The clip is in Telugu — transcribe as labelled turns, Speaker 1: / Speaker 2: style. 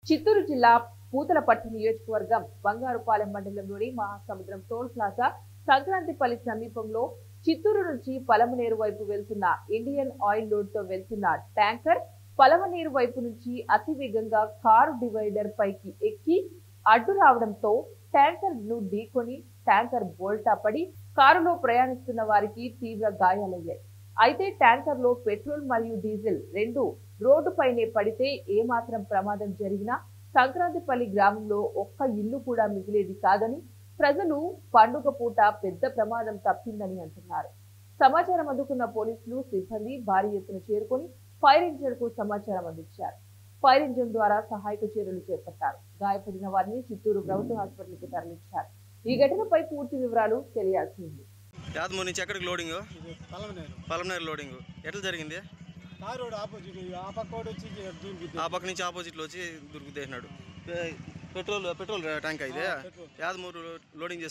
Speaker 1: చిత్తూరు జిల్లా పూతలపట్టు నియోజకవర్గం బంగారుపాలెం మండలంలోని మహాసముద్రం టోల్ ప్లాజా సంక్రాంతిపల్లి సమీపంలో చిత్తూరు నుంచి పలమనేరు వైపు వెళ్తున్న ఇండియన్ ఆయిల్ లోడ్ తో వెళ్తున్న ట్యాంకర్ పలమనేరు వైపు నుంచి అతి వేగంగా కారు డివైడర్ పైకి ఎక్కి అడ్డు రావడంతో ట్యాంకర్ ను ఢీకొని ట్యాంకర్ బోల్టా పడి కారులో ప్రయాణిస్తున్న వారికి తీవ్ర గాయాలయ్యాయి. అయితే ట్యాంకర్ లో పెట్రోల్ మరియు డీజిల్ రెండు రోడ్డుపైనే పడితే ఏమాత్రం ప్రమాదం జరిగినా సంక్రాంతిపల్లి గ్రామంలో ఒక్క ఇల్లు కూడా మిగిలేది కాదని ప్రజలు పండుగ పూట పెద్ద ప్రమాదం తప్పిందని అంటున్నారు. సమాచారం అందుకున్న పోలీసులు సిబ్బంది భారీ ఎత్తున చేరుకొని ఫైర్ ఇంజిన్ కు సమాచారం అందించారు. ఫైర్ ఇంజిన్ ద్వారా సహాయక చర్యలు చేపట్టారు. గాయపడిన వారిని చిత్తూరు ప్రభుత్వ హాస్పిటల్కి తరలించారు. ఈ ఘటనపై పూర్తి వివరాలు తెలియాల్సి ఉంది.
Speaker 2: యాదమూరు నుంచి ఎక్కడికి లోడింగ్? పలమనేరు లోడింగ్ ఎట్లా జరిగింది? ఆ పక్క నుంచి ఆపోజిట్లో వచ్చి దుర్గుతేసినాడు. పెట్రోల్ ట్యాంక్ అయితే యాదమూరు లోడింగ్